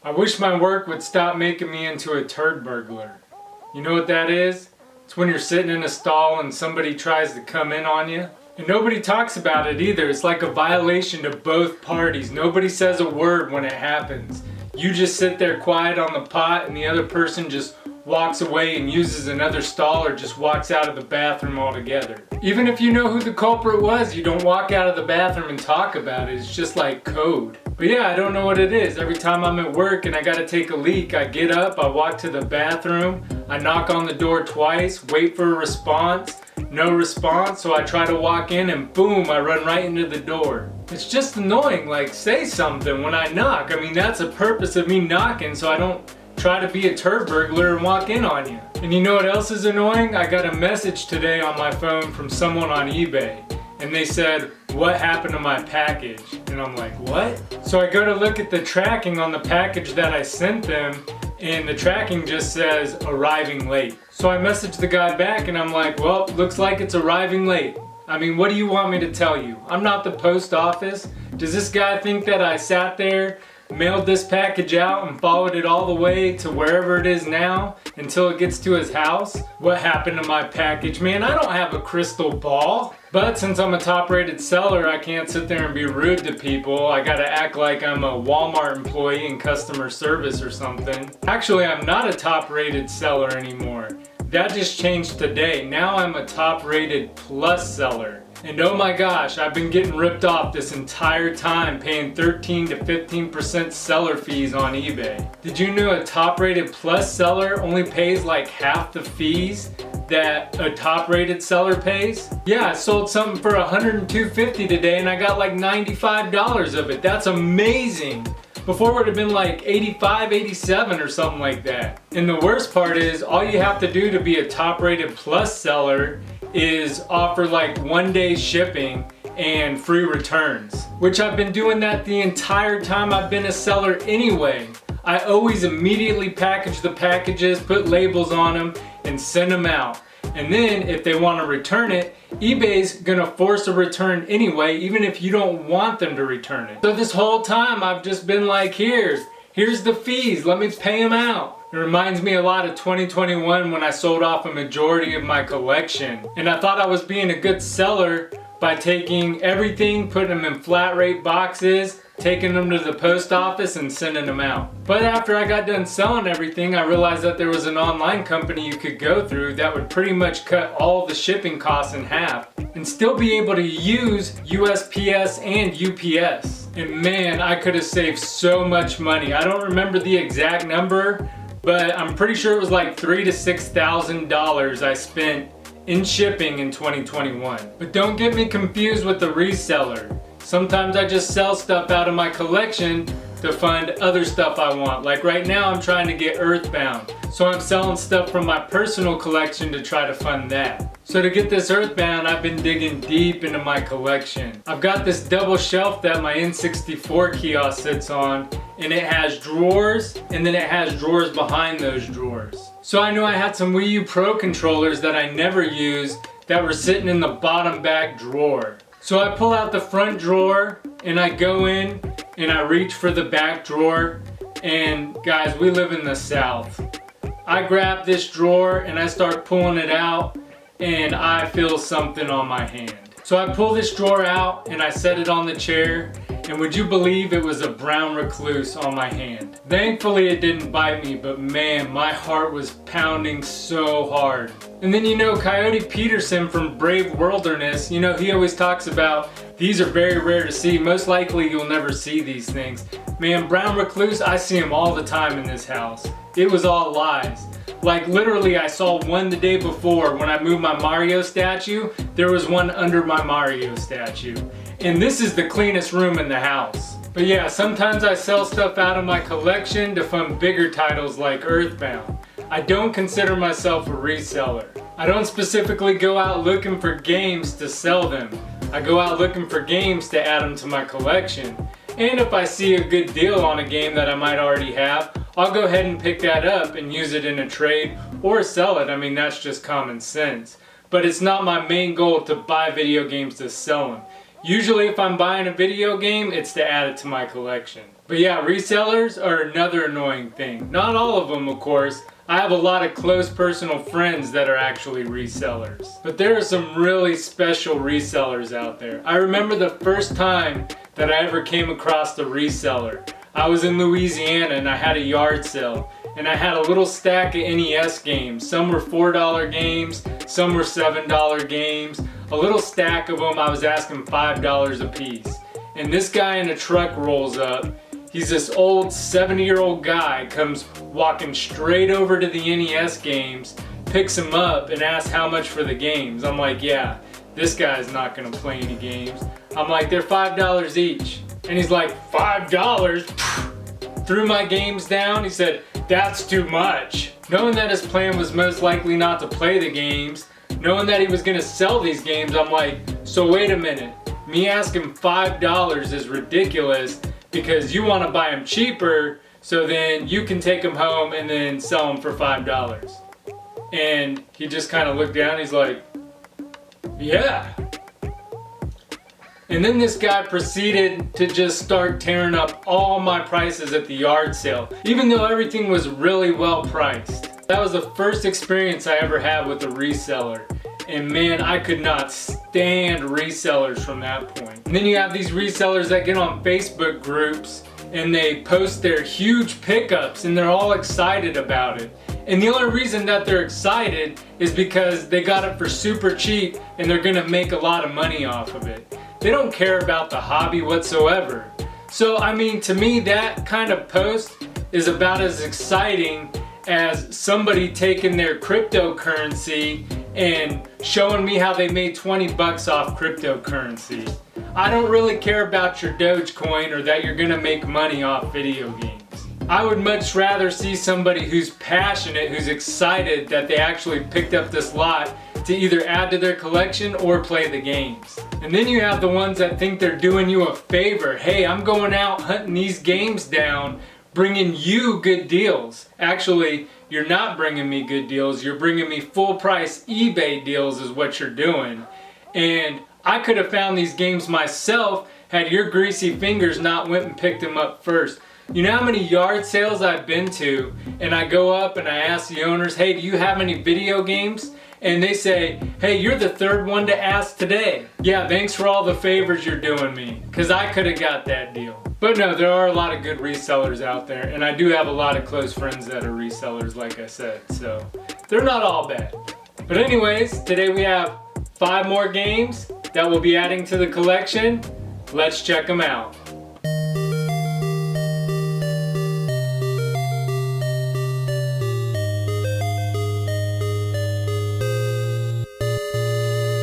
I wish my work would stop making me into a turd burglar. You know what that is? It's when you're sitting in a stall and somebody tries to come in on you. And nobody talks about it either. It's like a violation to both parties. Nobody says a word when it happens. You just sit there quiet on the pot and the other person just walks away and uses another stall or just walks out of the bathroom altogether. Even if you know who the culprit was, you don't walk out of the bathroom and talk about it. It's just like code. But yeah, I don't know what it is. Every time I'm at work and I gotta take a leak, I get up, I walk to the bathroom, I knock on the door twice, wait for a response, no response, so I try to walk in and boom, I run right into the door. It's just annoying, like say something when I knock. I mean, that's the purpose of me knocking, so I don't try to be a turd burglar and walk in on you. And you know what else is annoying? I got a message today on my phone from someone on eBay. And they said, what happened to my package? And I'm like, what? So I go to look at the tracking on the package that I sent them, and the tracking just says arriving late. So I messaged the guy back and I'm like, well, looks like it's arriving late. I mean, what do you want me to tell you? I'm not the post office. Does this guy think that I sat there, mailed this package out and followed it all the way to wherever it is now until it gets to his house? What happened to my package? Man, I don't have a crystal ball. But since I'm a top-rated seller, I can't sit there and be rude to people. I gotta act like I'm a Walmart employee in customer service or something. Actually, I'm not a top-rated seller anymore. That just changed today. Now I'm a top-rated plus seller. And oh my gosh, I've been getting ripped off this entire time, paying 13 to 15% seller fees on eBay. Did you know a top-rated plus seller only pays like half the fees that a top-rated seller pays? Yeah, I sold something for $102.50 today and I got like $95 of it. That's amazing. Before it would have been like 85, 87 or something like that. And the worst part is, all you have to do to be a top-rated plus seller is offer like 1-day shipping and free returns. Which I've been doing that the entire time I've been a seller anyway. I always immediately package the packages, put labels on them, and send them out. And then if they want to return it, eBay's gonna force a return anyway, even if you don't want them to return it. So this whole time I've just been like, here's the fees, let me pay them out. It reminds me a lot of 2021 when I sold off a majority of my collection. And I thought I was being a good seller by taking everything, putting them in flat rate boxes, taking them to the post office and sending them out. But after I got done selling everything, I realized that there was an online company you could go through that would pretty much cut all the shipping costs in half and still be able to use USPS and UPS. And man, I could have saved so much money. I don't remember the exact number, but I'm pretty sure it was like $3,000 to $6,000 I spent in shipping in 2021. But don't get me confused with the reseller. Sometimes I just sell stuff out of my collection to fund other stuff I want. Like right now I'm trying to get Earthbound. So I'm selling stuff from my personal collection to try to fund that. So to get this Earthbound, I've been digging deep into my collection. I've got this double shelf that my N64 kiosk sits on, and it has drawers, and then it has drawers behind those drawers. So I knew I had some Wii U Pro controllers that I never used that were sitting in the bottom back drawer. So I pull out the front drawer and I go in and I reach for the back drawer, and guys, we live in the South. I grab this drawer and I start pulling it out and I feel something on my hand. So I pull this drawer out and I set it on the chair, and would you believe it was a brown recluse on my hand. Thankfully it didn't bite me, but man, my heart was pounding so hard. And then you know Coyote Peterson from Brave Wilderness, you know, he always talks about these are very rare to see. Most likely you'll never see these things. Man, brown recluse, I see them all the time in this house. It was all lies. Like literally I saw one the day before when I moved my Mario statue. There was one under my Mario statue. And this is the cleanest room in the house. But yeah, sometimes I sell stuff out of my collection to fund bigger titles like Earthbound. I don't consider myself a reseller. I don't specifically go out looking for games to sell them. I go out looking for games to add them to my collection. And if I see a good deal on a game that I might already have, I'll go ahead and pick that up and use it in a trade or sell it. I mean, that's just common sense. But it's not my main goal to buy video games to sell them. Usually if I'm buying a video game, it's to add it to my collection. But yeah, resellers are another annoying thing. Not all of them, of course. I have a lot of close personal friends that are actually resellers. But there are some really special resellers out there. I remember the first time that I ever came across a reseller. I was in Louisiana and I had a yard sale. And I had a little stack of NES games. Some were $4 games, some were $7 games. A little stack of them, I was asking $5 a piece. And this guy in a truck rolls up. He's this old 70-year-old guy, comes walking straight over to the NES games, picks them up and asks how much for the games. I'm like, yeah, this guy's not gonna play any games. I'm like, they're $5 each. And he's like, $5? Threw my games down. He said, that's too much. Knowing that his plan was most likely not to play the games, knowing that he was gonna sell these games, I'm like, so wait a minute. Me asking $5 is ridiculous because you want to buy them cheaper so then you can take them home and then sell them for $5. And he just kind of looked down, he's like, yeah. And then this guy proceeded to just start tearing up all my prices at the yard sale, even though everything was really well priced. That was the first experience I ever had with a reseller. And man, I could not stand resellers from that point. And then you have these resellers that get on Facebook groups and they post their huge pickups and they're all excited about it. And the only reason that they're excited is because they got it for super cheap and they're gonna make a lot of money off of it. They don't care about the hobby whatsoever. So I mean, to me, that kind of post is about as exciting as somebody taking their cryptocurrency and showing me how they made 20 bucks off cryptocurrency. I don't really care about your Dogecoin or that you're gonna make money off video games. I would much rather see somebody who's passionate, who's excited that they actually picked up this lot to either add to their collection or play the games. And then you have the ones that think they're doing you a favor. Hey, I'm going out hunting these games down, bringing you good deals. Actually, you're not bringing me good deals, you're bringing me full price eBay deals is what you're doing. And I could have found these games myself had your greasy fingers not went and picked them up first. You know how many yard sales I've been to and I go up and I ask the owners, hey, do you have any video games? And they say, hey, you're the third one to ask today. Yeah, thanks for all the favors you're doing me, because I could have got that deal. But no, there are a lot of good resellers out there, and I do have a lot of close friends that are resellers, like I said, so they're not all bad. But anyways, today we have 5 more games that we'll be adding to the collection. Let's check them out.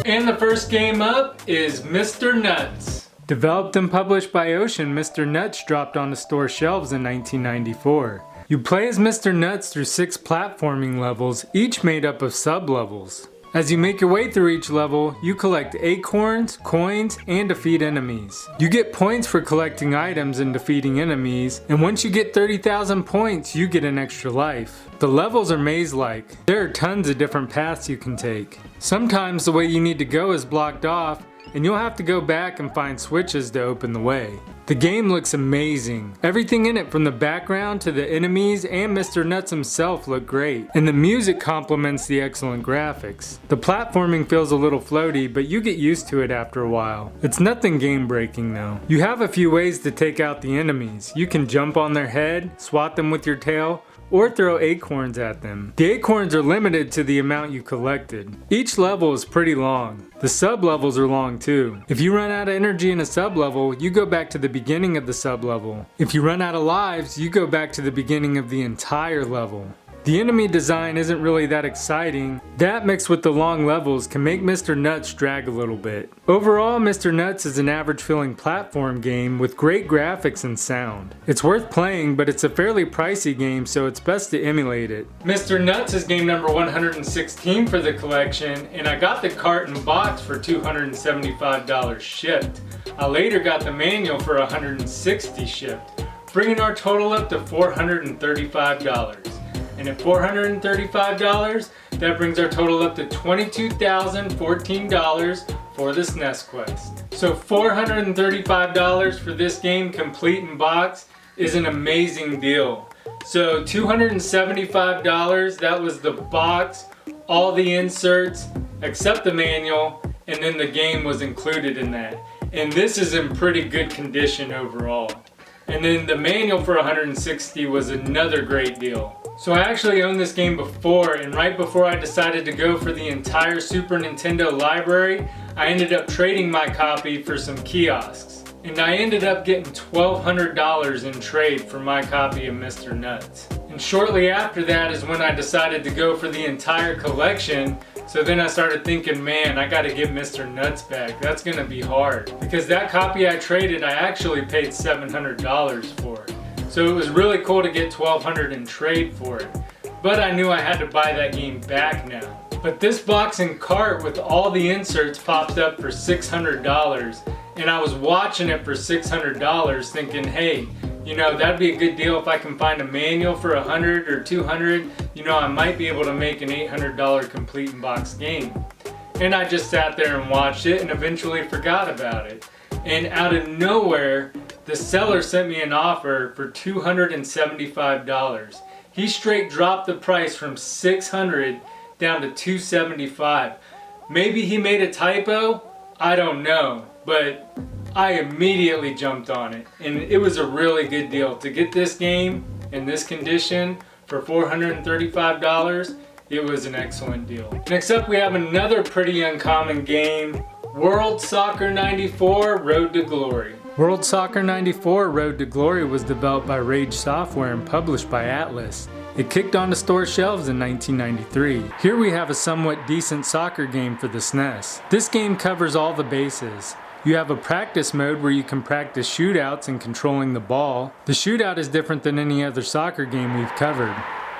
And the first game up is mr.nutzz. Developed and published by Ocean, mr.nutzz dropped onto store shelves in 1994. You play as mr.nutzz through 6 platforming levels, each made up of sub-levels. As you make your way through each level, you collect acorns, coins, and defeat enemies. You get points for collecting items and defeating enemies, and once you get 30,000 points, you get an extra life. The levels are maze-like. There are tons of different paths you can take. Sometimes the way you need to go is blocked off, and you'll have to go back and find switches to open the way. The game looks amazing. Everything in it, from the background to the enemies and mr.nutzz himself, look great. And the music complements the excellent graphics. The platforming feels a little floaty, but you get used to it after a while. It's nothing game breaking though. You have a few ways to take out the enemies. You can jump on their head, swat them with your tail, or throw acorns at them. The acorns are limited to the amount you collected. Each level is pretty long. The sub-levels are long too. If you run out of energy in a sub-level, you go back to the beginning of the sub-level. If you run out of lives, you go back to the beginning of the entire level. The enemy design isn't really that exciting. That mixed with the long levels can make mr.nutzz drag a little bit. Overall, mr.nutzz is an average feeling platform game with great graphics and sound. It's worth playing, but it's a fairly pricey game, so it's best to emulate it. mr.nutzz is game number 116 for the collection, and I got the cart and box for $275 shipped. I later got the manual for $160 shipped, bringing our total up to $435. And at $435, that brings our total up to $22,014 for the SNES quest. So $435 for this game complete in box is an amazing deal. So $275, that was the box, all the inserts, except the manual, and then the game was included in that. And this is in pretty good condition overall. And then the manual for $160 was another great deal. So I actually owned this game before, and right before I decided to go for the entire Super Nintendo library, I ended up trading my copy for some kiosks. And I ended up getting $1,200 in trade for my copy of Mr. Nutz. And shortly after that is when I decided to go for the entire collection. So then I started thinking, man, I gotta get Mr. Nutz back. That's gonna be hard. Because that copy I traded, I actually paid $700 for it. So it was really cool to get $1,200 in trade for it. But I knew I had to buy that game back now. But this box and cart with all the inserts popped up for $600. And I was watching it for $600 thinking, hey, you know, that'd be a good deal if I can find a manual for $100 or $200. You know, I might be able to make an $800 complete in box game. And I just sat there and watched it and eventually forgot about it. And out of nowhere, the seller sent me an offer for $275. He straight dropped the price from $600 down to $275. Maybe he made a typo, I don't know, but I immediately jumped on it, and it was a really good deal. To get this game in this condition for $435, it was an excellent deal. Next up we have another pretty uncommon game, World Soccer 94 Road to Glory. World Soccer 94 Road to Glory was developed by Rage Software and published by Atlas. It kicked onto store shelves in 1993. Here we have a somewhat decent soccer game for the SNES. This game covers all the bases. You have a practice mode where you can practice shootouts and controlling the ball. The shootout is different than any other soccer game we've covered.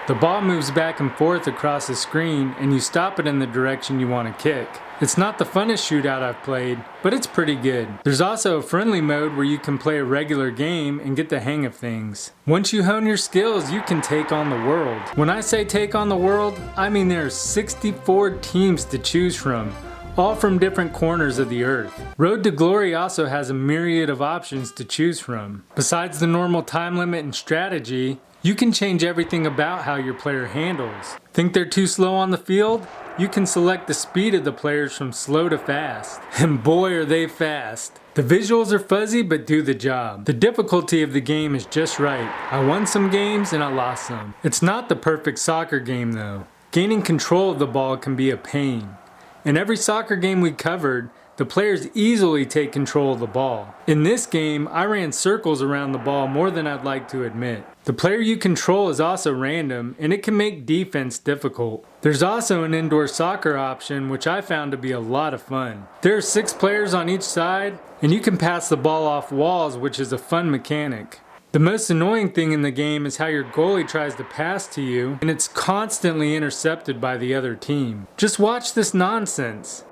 The ball moves back and forth across the screen and you stop it in the direction you want to kick. It's not the funnest shootout I've played, but it's pretty good. There's also a friendly mode where you can play a regular game and get the hang of things. Once you hone your skills, you can take on the world. When I say take on the world, I mean there are 64 teams to choose from, all from different corners of the earth. Road to Glory also has a myriad of options to choose from. Besides the normal time limit and strategy, you can change everything about how your player handles. Think they're too slow on the field? You can select the speed of the players from slow to fast. And boy are they fast. The visuals are fuzzy but do the job. The difficulty of the game is just right. I won some games and I lost some. It's not the perfect soccer game though. Gaining control of the ball can be a pain. In every soccer game we covered, the players easily take control of the ball. In this game, I ran circles around the ball more than I'd like to admit. The player you control is also random, and it can make defense difficult. There's also an indoor soccer option, which I found to be a lot of fun. There are 6 players on each side, and you can pass the ball off walls, which is a fun mechanic. The most annoying thing in the game is how your goalie tries to pass to you, and it's constantly intercepted by the other team. Just watch this nonsense.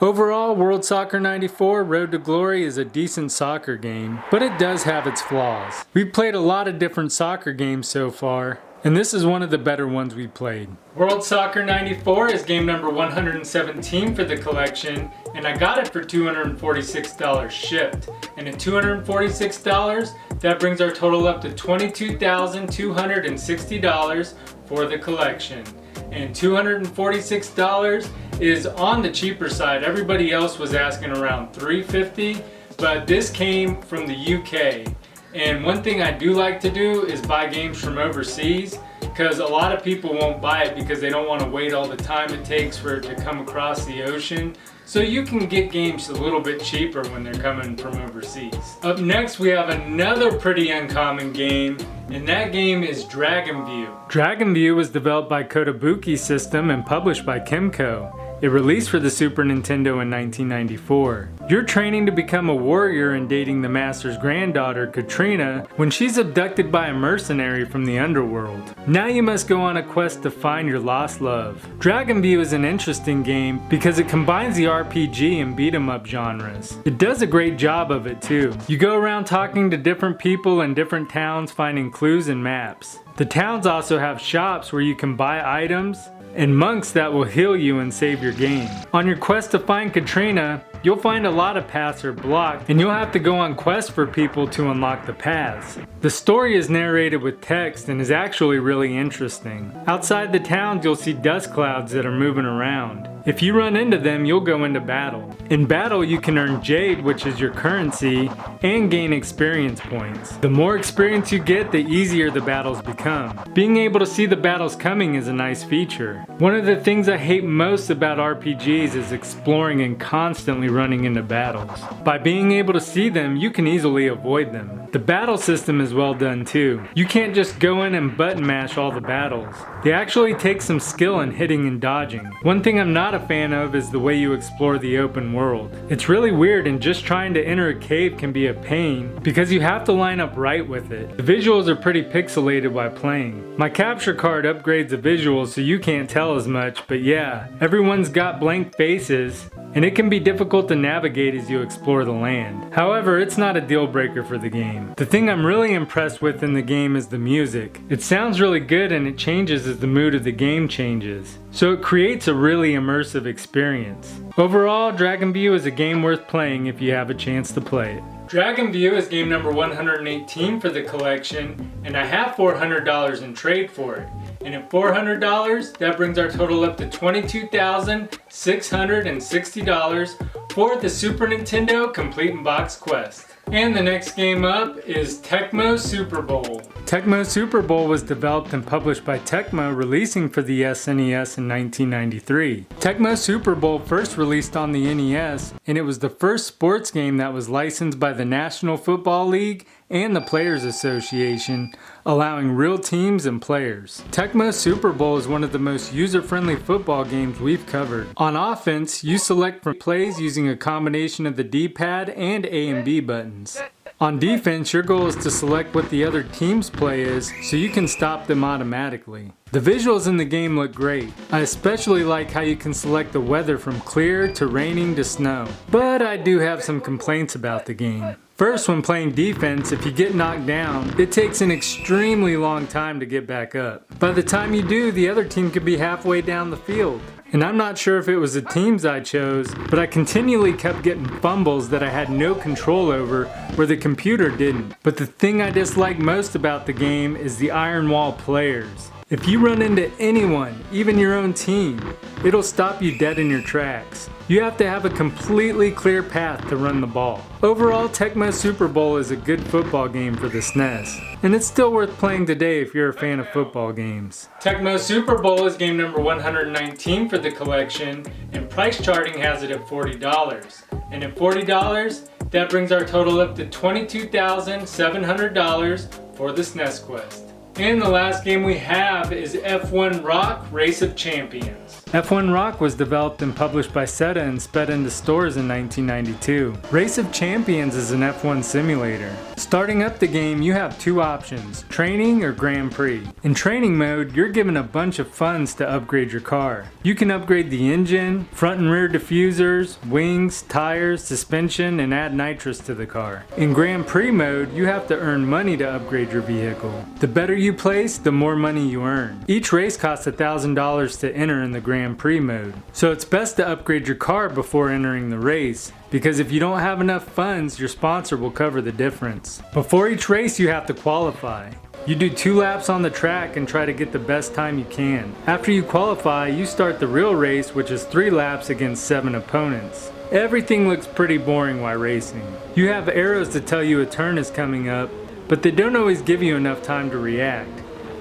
Overall, World Soccer 94 Road to Glory is a decent soccer game, but it does have its flaws. We've played a lot of different soccer games so far, and this is one of the better ones we've played. World Soccer 94 is game number 117 for the collection, and I got it for $246 shipped. And at $246, that brings our total up to $22,260 for the collection. And $246 is on the cheaper side. Everybody else was asking around $350, but this came from the UK. And one thing I do like to do is buy games from overseas, because a lot of people won't buy it because they don't want to wait all the time it takes for it to come across the ocean. So you can get games a little bit cheaper when they're coming from overseas. Up next we have another pretty uncommon game, and that game is Dragon View. Dragon View was developed by Kotobuki System and published by Kemco. It released for the Super Nintendo in 1994. You're training to become a warrior and dating the master's granddaughter, Katrina, when she's abducted by a mercenary from the underworld. Now you must go on a quest to find your lost love. Dragon View is an interesting game because it combines the RPG and beat 'em up genres. It does a great job of it too. You go around talking to different people in different towns, finding clues and maps. The towns also have shops where you can buy items, and monks that will heal you and save your game. On your quest to find Katrina, you'll find a lot of paths are blocked, and you'll have to go on quests for people to unlock the paths. The story is narrated with text and is actually really interesting. Outside the towns, you'll see dust clouds that are moving around. If you run into them, you'll go into battle. In battle, you can earn jade, which is your currency, and gain experience points. The more experience you get, the easier the battles become. Being able to see the battles coming is a nice feature. One of the things I hate most about RPGs is exploring and constantly running into battles. By being able to see them, you can easily avoid them. The battle system is well done too. You can't just go in and button mash all the battles. They actually take some skill in hitting and dodging. One thing I'm not a fan of is the way you explore the open world. It's really weird, and just trying to enter a cave can be a pain because you have to line up right with it. The visuals are pretty pixelated while playing. My capture card upgrades the visuals so you can't tell as much, but yeah, everyone's got blank faces, and it can be difficult to navigate as you explore the land. However, it's not a deal breaker for the game. The thing I'm really impressed with in the game is the music. It sounds really good, and it changes as the mood of the game changes, so it creates a really immersive experience. Overall, Dragon View is a game worth playing if you have a chance to play it. Dragon View is game number 118 for the collection, and I have $400 in trade for it. And at $400, that brings our total up to $22,660 for the Super Nintendo Complete in Box Quest. And the next game up is Tecmo Super Bowl. Tecmo Super Bowl was developed and published by Tecmo, releasing for the SNES in 1993. Tecmo Super Bowl first released on the NES, and it was the first sports game that was licensed by the National Football League and the Players Association, allowing real teams and players. Tecmo Super Bowl is one of the most user-friendly football games we've covered. On offense, you select from plays using a combination of the D-pad and A and B buttons. On defense, your goal is to select what the other team's play is so you can stop them automatically. The visuals in the game look great. I especially like how you can select the weather from clear to raining to snow. But I do have some complaints about the game. First, when playing defense, if you get knocked down, it takes an extremely long time to get back up. By the time you do, the other team could be halfway down the field. And I'm not sure if it was the teams I chose, but I continually kept getting fumbles that I had no control over where the computer didn't. But the thing I dislike most about the game is the iron wall players. If you run into anyone, even your own team, it'll stop you dead in your tracks. You have to have a completely clear path to run the ball. Overall, Tecmo Super Bowl is a good football game for the SNES, and it's still worth playing today if you're a fan of football games. Tecmo Super Bowl is game number 119 for the collection, and price charting has it at $40. And at $40, that brings our total up to $22,700 for the SNES Quest. And the last game we have is F1 Rock Race of Champions. F1 Rock was developed and published by Sega and sped into stores in 1992. Race of Champions is an F1 simulator. Starting up the game, you have two options, training or Grand Prix. In training mode, you're given a bunch of funds to upgrade your car. You can upgrade the engine, front and rear diffusers, wings, tires, suspension, and add nitrous to the car. In Grand Prix mode, you have to earn money to upgrade your vehicle. The better you place, the more money you earn. Each race costs $1,000 to enter in the Grand Prix mode. So it's best to upgrade your car before entering the race, because if you don't have enough funds, your sponsor will cover the difference. Before each race, you have to qualify. You do 2 laps on the track and try to get the best time you can. After you qualify, you start the real race, which is 3 laps against 7 opponents. Everything looks pretty boring while racing. You have arrows to tell you a turn is coming up, but they don't always give you enough time to react.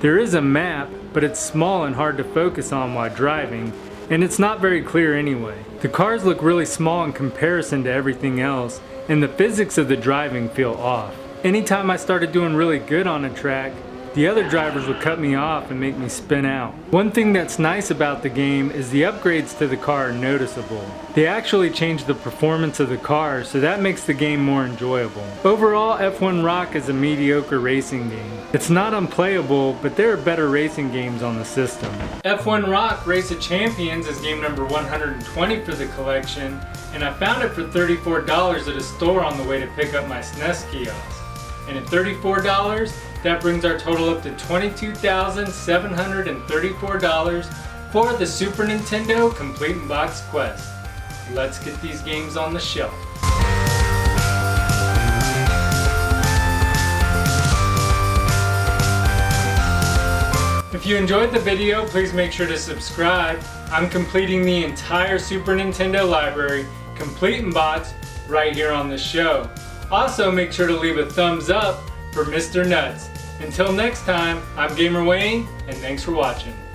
There is a map, but it's small and hard to focus on while driving, and it's not very clear anyway. The cars look really small in comparison to everything else, and the physics of the driving feel off. Anytime I started doing really good on a track, the other drivers would cut me off and make me spin out. One thing that's nice about the game is the upgrades to the car are noticeable. They actually change the performance of the car, so that makes the game more enjoyable. Overall, F1 Rock is a mediocre racing game. It's not unplayable, but there are better racing games on the system. F1 Rock Race of Champions is game number 120 for the collection, and I found it for $34 at a store on the way to pick up my SNES kiosk. And at $34, that brings our total up to $22,734 for the Super Nintendo Complete in Box Quest. Let's get these games on the shelf. If you enjoyed the video, please make sure to subscribe. I'm completing the entire Super Nintendo library, complete in box, right here on the show. Also, make sure to leave a thumbs up for Mr. Nutz. Until next time, I'm Gamer Wayne, and thanks for watching.